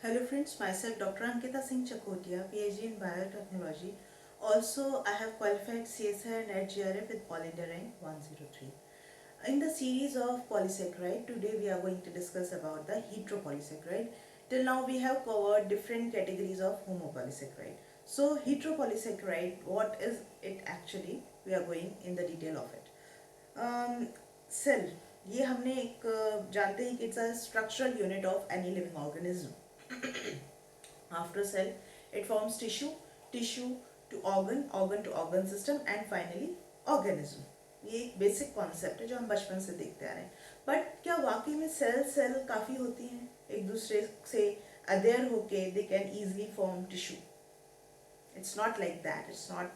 Hello friends, myself Dr. Ankita Singh Chakotia, PhD in Biotechnology. Also, I have qualified CSIR and GRF with Paul India rank 103. In the series of polysaccharide, today we are going to discuss about the heteropolysaccharide. Till now we have covered different categories of homopolysaccharide. So heteropolysaccharide, what is it actually? We are going in the detail of it. Cell, ये हमने एक जानते हैं कि it's a structural unit of any living organism. After cell, it forms tissue, tissue to organ, organ to organ system and finally organism. ये एक basic concept है जो हम बचपन से देखते आ रहे हैं. बट क्या वाकई में सेल काफ़ी होती हैं एक दूसरे से अदेयर होके they can easily form tissue? It's not like that. It's not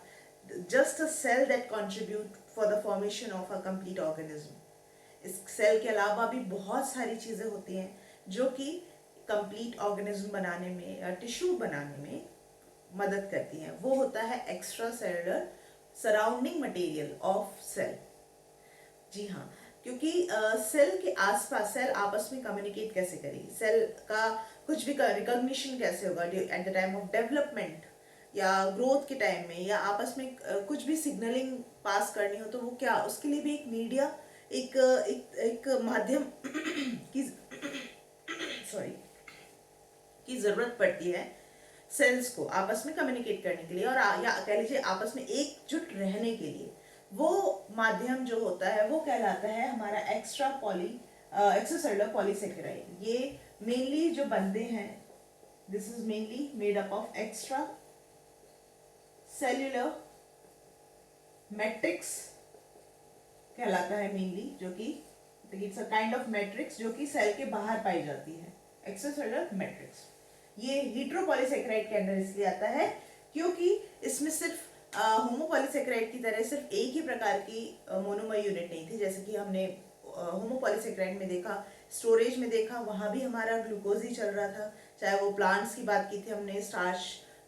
just a cell that contribute for the formation of a complete organism. इस सेल के अलावा भी बहुत सारी चीज़ें होती हैं जो कि कंप्लीट ऑर्गेनिज्म बनाने में या टिश्यू बनाने में मदद करती हैं. वो होता है extra cellular surrounding material of cell. जी हाँ, क्योंकि सेल के आसपास सेल आपस में कम्युनिकेट कैसे करेगी, सेल का कुछ भी रिकॉग्निशन कैसे होगा at the time of development या ग्रोथ के टाइम में, या आपस में कुछ भी सिग्नलिंग पास करनी हो तो वो क्या, उसके लिए भी एक मीडिया, एक माध्यम की सॉरी की जरूरत पड़ती है सेल्स को आपस में कम्युनिकेट करने के लिए और या कह लीजिए आपस में एकजुट रहने के लिए. वो माध्यम जो होता है वो कहलाता है हमारा एक्स्ट्रासेलुलर पॉलीसेकेराइड. ये मेनली जो बनते हैं, this is mainly made up of extra cellular matrix कहलाता है मेनली, जो कि it's a kind of matrix जो कि सेल के बाहर पाई जाती है, एक्स्ट्रासेलुलर मैट्रिक्स. ये हेटेरोपॉलीसेकेराइड के अंदर इसलिए आता है क्योंकि इसमें सिर्फ होमोपॉलीसेकेराइड की तरह सिर्फ एक ही प्रकार की मोनोमर यूनिट नहीं थी. जैसे कि हमने होमोपॉलीसेकेराइड में देखा, स्टोरेज में देखा, वहाँ भी हमारा ग्लूकोज ही चल रहा था. चाहे वो प्लांट्स की बात की थी हमने, स्टार्च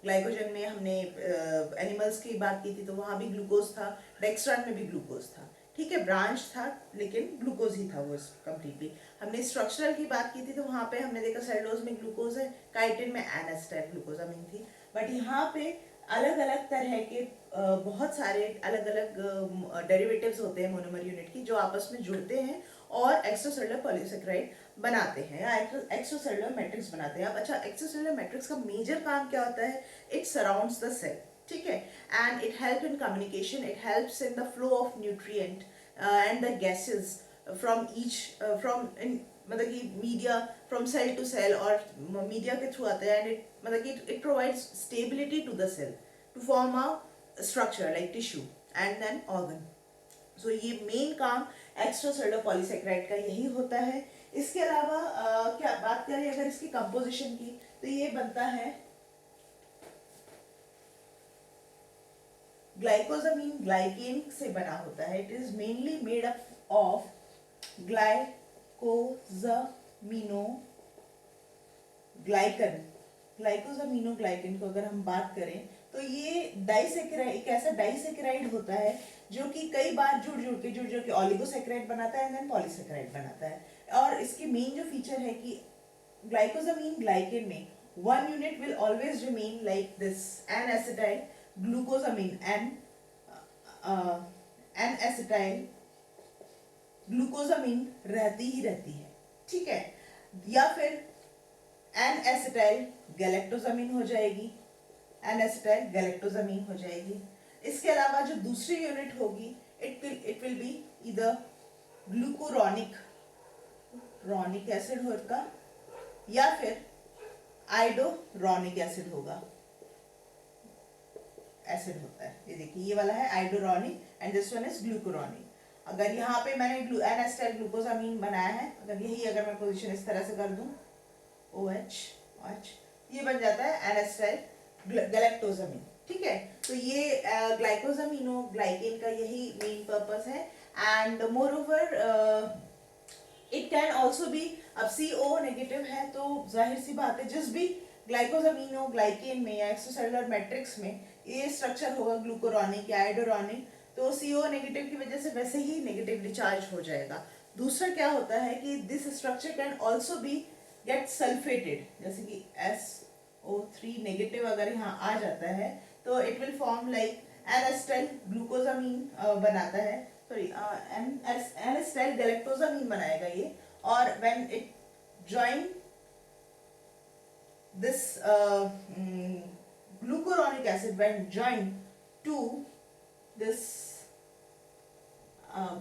ग्लाइकोजन में हमने एनिमल्स की बात की थी तो वहाँ भी ग्लूकोज था, डेक्स्ट्रान में भी ग्लूकोज था. ठीक है, ब्रांच था लेकिन ग्लूकोज ही था वो कम्प्लीटली. हमने स्ट्रक्चरल की बात की थी तो वहाँ पे हमने देखा सेलुलोज में ग्लूकोज है, काइटिन में एनास्टाइल ग्लूकोजामिन थी. बट यहाँ पे अलग अलग तरह के बहुत सारे अलग अलग डेरिवेटिव्स होते हैं मोनोमर यूनिट की जो आपस में जुड़ते हैं और एक्स्ट्रासेलुलर पॉलीसेकेराइड बनाते हैं या एक्स्ट्रासेलुलर मैट्रिक्स बनाते हैं. अब अच्छा, एक्स्ट्रासेलुलर मैट्रिक्स का मेजर काम क्या होता है? It surrounds the cell. ठीक है, and it help in communication, it helps in the flow of nutrient and the gases from each from in, मतलब कि media from cell to cell और मीडिया के थ्रू आता है. एंड इट मतलब कि it provides stability to the cell to form a structure like tissue and then organ. So ये main काम एक्स्ट्रासेलुलर पॉलीसेकेराइड का यही होता है. इसके अलावा क्या बात करें अगर इसकी कंपोजिशन की, तो ये बनता है ग्लाइकोजामिन ग्लाइकेन से बना होता है. It is mainly made up of glycosaminoglycan को अगर हम बात करें तो ये डाइसेकेराइड, एक ऐसा डाइसेकेराइड होता है जो कि कई बार जुड़ के ऑलिगोसेकेराइड बनाता है एंड देन पॉलीसेकेराइड बनाता है. और इसकी मेन जो फीचर है कि ग्लाइकोजामिन ग्लाइकेन में one unit will always remain like this, an acetyl glucosamine an acetyl glucosamine रहती ही रहती है. ठीक है, या फिर एन एसिटाइल गैलेक्टोजामिन हो जाएगी, एन एसिटाइल गैलेक्टोजामिन हो जाएगी. इसके अलावा जो दूसरी यूनिट होगी इट विल बी इधर ग्लूकोरॉनिक एसिड होगा या फिर आइडोरॉनिक एसिड होगा. एसिड होता है, ये देखिए ये वाला है आइडोरॉनिक एंड दिस वन इज ग्लूकोरॉनिक. अगर यहाँ पे मैंने एन एसिटाइल ग्लूकोसामीन बनाया है, अगर मैं पोजीशन इस तरह से कर दूं OH, ये बन जाता है एन एसिटाइल गैलेक्टोजामिन. ठीक है, तो ये ग्लाइकोजामिनोग्लाइकेन का यही मेन पर्पस है. And more over it can also B, अब CO नेगेटिव है तो जाहिर सी बात है जिस भी ग्लाइकोजामिनोग्लाइकेन में या एक्स्ट्रासेलुलर मैट्रिक्स में ये स्ट्रक्चर होगा ग्लूकोरॉनिक या आइडोरॉनिक, तो CO नेगेटिव की वजह से वैसे ही नेगेटिवली चार्ज हो जाएगा. दूसरा क्या होता है कि this structure can also be get sulphated, जैसे कि SO3 नेगेटिव अगर यहाँ आ जाता है तो इट विल फॉर्म लाइक एनेस्टाइल ग्लूकोजामीन बनाता है, सॉरी एनेस्टाइल गैलेक्टोजामीन बनाएगा ये, और when it join this glucuronic acid when joined to this uh,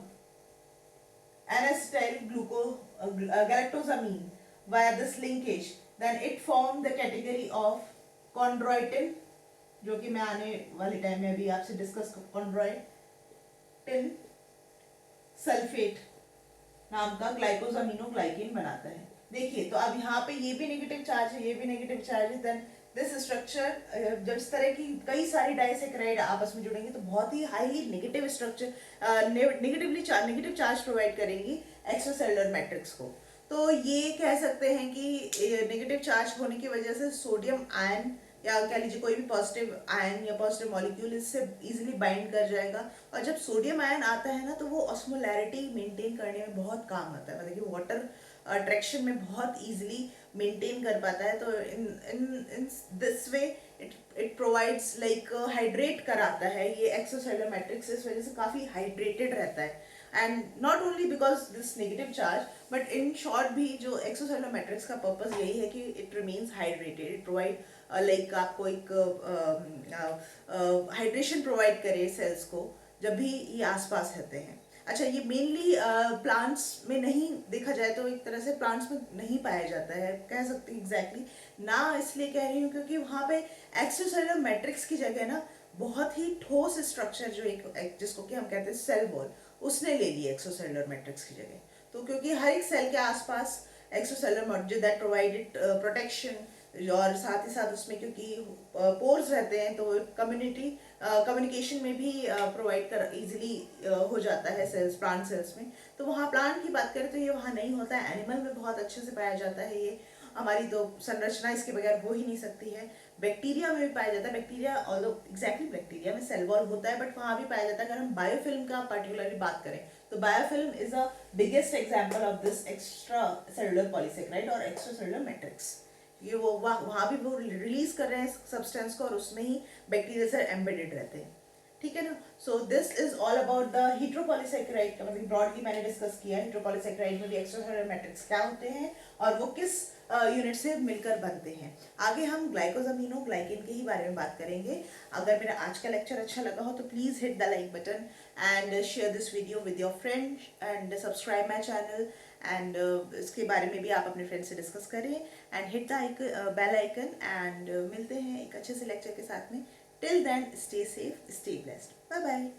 galactosamine via this linkage, then it form the category of chondroitin, जो कि मैं आने वाले टाइम में अभी आपसे डिस्कस, chondroitin सल्फेट नाम का ग्लाइकोजामिनोग्लाइकेन बनाता है। देखिए तो अब यहाँ पे ये भी नेगेटिव चार्ज है, ये भी नेगेटिव चार्ज है, देन दिस स्ट्रक्चर जब इस तरह की कई सारी डाइसेक्राइड आपस में जुड़ेंगे तो बहुत ही highly negative structure, negative charge provide करेंगी एक्स्ट्रासेलुलर मैट्रिक्स को। तो ये कह सकते हैं कि नेगेटिव चार्ज होने की वजह से सोडियम आयन या कह लीजिए कोई भी पॉजिटिव आयन या पॉजिटिव मॉलिक्यूल इससे इजीली बाइंड कर जाएगा, और जब सोडियम आयन आता है ना तो वो ऑस्मोलैरिटी मेंटेन करने में बहुत काम आता है, मतलब कि वाटर अट्रैक्शन में बहुत इजीली मेंटेन कर पाता है। तो in in in this way it provides like hydrate कराता है ये एक्स्ट्रासेलुलर मैट्रिक्स, इस वजह से काफ़ी हाइड्रेटेड रहता है। And not only because this negative charge, but in short भी जो एक्स्ट्रासेलुलर मैट्रिक्स का पर्पस यही है कि it remains hydrated, it provide like आपको एक हाइड्रेशन प्रोवाइड करे सेल्स को जब भी ये आसपास रहते हैं। अच्छा, ये मेनली प्लांट्स में नहीं देखा जाए तो एक तरह से प्लांट्स में नहीं पाया जाता है, कह सकते हैं एग्जैक्टली ना, इसलिए कह रही हूँ क्योंकि वहाँ पे एक्स्ट्रासेलुलर मैट्रिक्स की जगह ना बहुत ही ठोस स्ट्रक्चर जो एक जिसको कि हम कहते हैं सेल वॉल, उसने ले ली एक्स्ट्रासेलुलर मैट्रिक्स की जगह। तो क्योंकि हर एक सेल के आसपास extracellular matrix that provided protection, और साथ ही साथ उसमें क्योंकि पोर्स रहते हैं तो कम्युनिकेशन में भी प्रोवाइड कर इजीली हो जाता है सेल्स, प्लांट सेल्स में। तो वहाँ प्लांट की बात करें तो ये वहाँ नहीं होता है, एनिमल में बहुत अच्छे से पाया जाता है ये, हमारी तो संरचना इसके बगैर हो ही नहीं सकती है। बैक्टीरिया में भी पाया जाता है, बैक्टीरिया ऑल्दो एग्जैक्टली बैक्टीरिया में सेल वॉल होता है बट वहाँ भी पाया जाता है। अगर हम बायोफिल्म का पर्टिकुलरली बात करें तो biofilm is a biggest example of this extra cellular polysaccharide और एक्स्ट्रा सेलुलर मैट्रिक्स। ये वो वहाँ भी वो रिलीज कर रहे हैं सब्सटेंस को और उसमें ही बैक्टीरिया से एम्बेडेड रहते हैं, ठीक है ना। So this is all about the heteropolysaccharide का, मतलब ब्रॉडली मैंने डिस्कस किया हेटेरोपॉलीसेकेराइड में भी एक्स्ट्रासेलुलर मैट्रिक्स क्या होते हैं और वो किस यूनिट से मिलकर बनते हैं। आगे हम ग्लाइकोजामिनोग्लाइकेन के ही बारे में बात करेंगे। अगर मेरा आज का लेक्चर अच्छा लगा हो तो please hit the like button and share this video with your friend and subscribe my channel, and इसके बारे में भी आप अपने फ्रेंड से डिस्कस करें and hit the bell icon, and मिलते हैं एक अच्छे से लेक्चर के साथ में। Till then stay safe, stay blessed, bye bye.